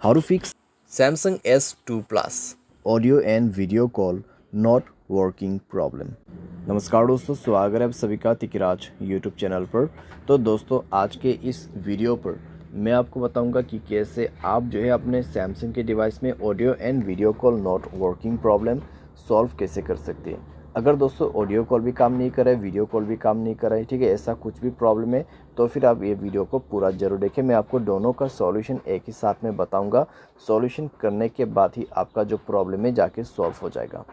How to fix Samsung S2 Plus audio and video call not working problem। नमस्कार दोस्तों, स्वागत है आप सभी का तिकराज यूट्यूब चैनल पर। तो दोस्तों, आज के इस वीडियो पर मैं आपको बताऊंगा कि कैसे आप जो है अपने सैमसंग के डिवाइस में audio and video call not working problem solve कैसे कर सकते हैं। अगर दोस्तों ऑडियो कॉल भी काम नहीं कर रहा है, वीडियो कॉल भी काम नहीं कर रहा है, ठीक है, ऐसा कुछ भी प्रॉब्लम है तो फिर आप ये वीडियो को पूरा ज़रूर देखें। मैं आपको दोनों का सॉल्यूशन एक ही साथ में बताऊंगा। सॉल्यूशन करने के बाद ही आपका जो प्रॉब्लम है जाके सॉल्व हो जाएगा।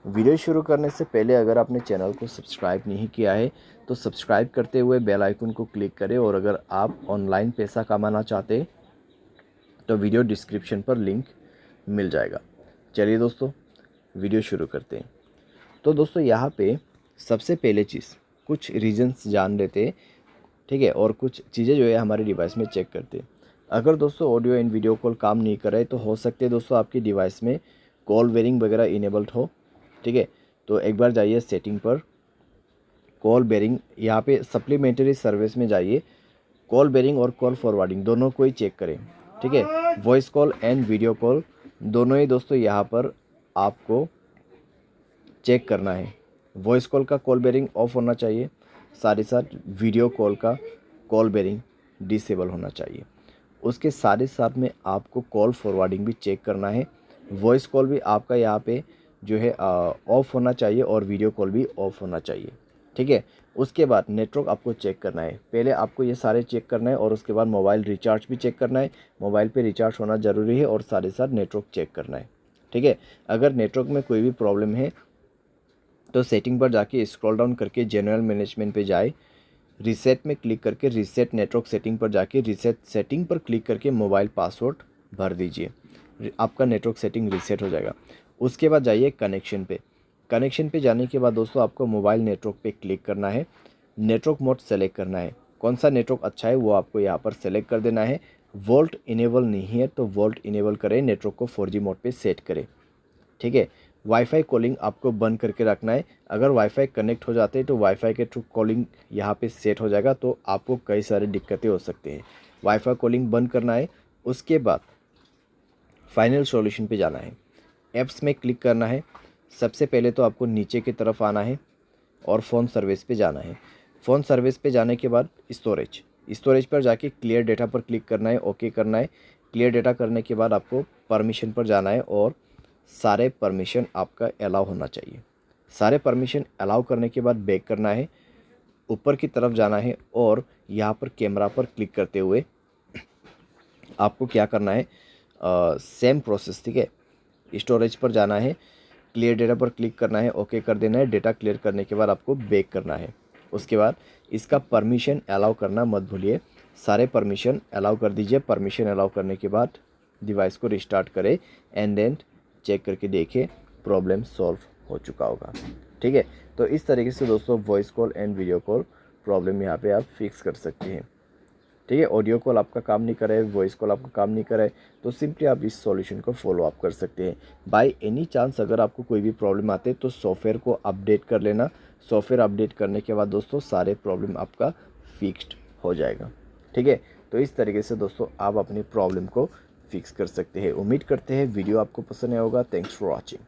वीडियो शुरू करने से पहले अगर आपने चैनल को सब्सक्राइब नहीं किया है तो सब्सक्राइब करते हुए बेल आइकन को क्लिक करें, और अगर आप ऑनलाइन पैसा कमाना चाहते हैं तो वीडियो डिस्क्रिप्शन पर लिंक मिल जाएगा। चलिए दोस्तों, वीडियो शुरू करते हैं। तो दोस्तों, यहाँ पे सबसे पहले चीज़ कुछ रीजंस जान लेते हैं, ठीक है, और कुछ चीज़ें जो है हमारे डिवाइस में चेक करते हैं। अगर दोस्तों ऑडियो एंड वीडियो कॉल काम नहीं कर रहे तो हो सकते हैं दोस्तों आपकी डिवाइस में कॉल बेरिंग वगैरह इनेबल्ड हो, ठीक है। तो एक बार जाइए सेटिंग पर, कॉल बेरिंग, यहाँ पे सप्लीमेंट्री सर्विस में जाइए, कॉल बेरिंग और कॉल फॉरवर्डिंग दोनों को ही चेक करें, ठीक है। Voice call and video call दोनों ही दोस्तों यहाँ पर आपको चेक करना है। वॉइस कॉल का कॉल बेरिंग ऑफ होना चाहिए, साथ ही साथ वीडियो कॉल का कॉल बेरिंग डिसेबल होना चाहिए। उसके साथ ही साथ में आपको कॉल फॉरवर्डिंग भी चेक करना है। वॉइस कॉल भी आपका यहाँ पे जो है ऑफ होना चाहिए और वीडियो कॉल भी ऑफ होना चाहिए, ठीक है। उसके बाद नेटवर्क आपको चेक करना है। पहले आपको ये सारे चेक करना है और उसके बाद मोबाइल रिचार्ज भी चेक करना है। मोबाइल पे रिचार्ज होना ज़रूरी है और साथ ही साथ नेटवर्क चेक करना है, ठीक है। अगर नेटवर्क में कोई भी प्रॉब्लम है तो सेटिंग पर जाके स्क्रॉल डाउन करके जनरल मैनेजमेंट पे जाए, रीसेट में क्लिक करके रीसेट नेटवर्क सेटिंग पर जाके रीसेट सेटिंग पर क्लिक करके मोबाइल पासवर्ड भर दीजिए, आपका नेटवर्क सेटिंग रीसेट हो जाएगा। उसके बाद जाइए कनेक्शन पे। कनेक्शन पे जाने के बाद दोस्तों आपको मोबाइल नेटवर्क पे क्लिक करना है, नेटवर्क मोड सेलेक्ट करना है। कौन सा नेटवर्क अच्छा है वो आपको यहाँ पर सेलेक्ट कर देना है। वोल्ट इनेबल नहीं है तो वोल्ट इनेबल करें, नेटवर्क को 4G मोड पे सेट करें, ठीक है। वाईफाई कॉलिंग आपको बंद करके रखना है। अगर वाईफाई कनेक्ट हो जाते हैं तो वाईफाई के थ्रू कॉलिंग यहाँ पे सेट हो जाएगा, तो आपको कई सारी दिक्कतें हो सकती हैं। वाईफाई कॉलिंग बंद करना है। उसके बाद फाइनल सॉल्यूशन पे जाना है, ऐप्स में क्लिक करना है। सबसे पहले तो आपको नीचे की तरफ आना है और फ़ोन सर्विस पे जाना है। फ़ोन सर्विस पे जाने के बाद स्टोरेज पर जाके क्लियर डेटा पर क्लिक करना है, ओके करना है। क्लियर डेटा करने के बाद आपको परमिशन पर जाना है और सारे परमिशन आपका अलाउ होना चाहिए। सारे परमिशन अलाउ करने के बाद बैक करना है, ऊपर की तरफ जाना है और यहाँ पर कैमरा पर क्लिक करते हुए आपको क्या करना है, सेम प्रोसेस, ठीक है। स्टोरेज पर जाना है, क्लियर डेटा पर क्लिक करना है, ओके कर देना है। डेटा क्लियर करने के बाद आपको बैक करना है। उसके बाद इसका परमिशन अलाउ करना मत भूलिए, सारे परमिशन अलाउ कर दीजिए। परमिशन अलाउ करने के बाद डिवाइस को रिस्टार्ट करें एंड देन चेक करके देखें, प्रॉब्लम सॉल्व हो चुका होगा, ठीक है। तो इस तरीके से दोस्तों voice call and video call problem यहाँ पे आप फिक्स कर सकते हैं, ठीक है। ऑडियो कॉल आपका काम नहीं कर रहा है, वॉइस कॉल आपका काम नहीं कर रहा है, तो सिंपली आप इस सॉल्यूशन को फॉलो अप कर सकते हैं। बाय एनी चांस अगर आपको कोई भी प्रॉब्लम आते तो सॉफ्टवेयर को अपडेट कर लेना। सॉफ्टवेयर अपडेट करने के बाद दोस्तों सारे प्रॉब्लम आपका फिक्स्ड हो जाएगा, ठीक है। तो इस तरीके से दोस्तों आप अपनी प्रॉब्लम को फिक्स कर सकते हैं। उम्मीद करते हैं वीडियो आपको पसंद आया होगा। Thanks for watching.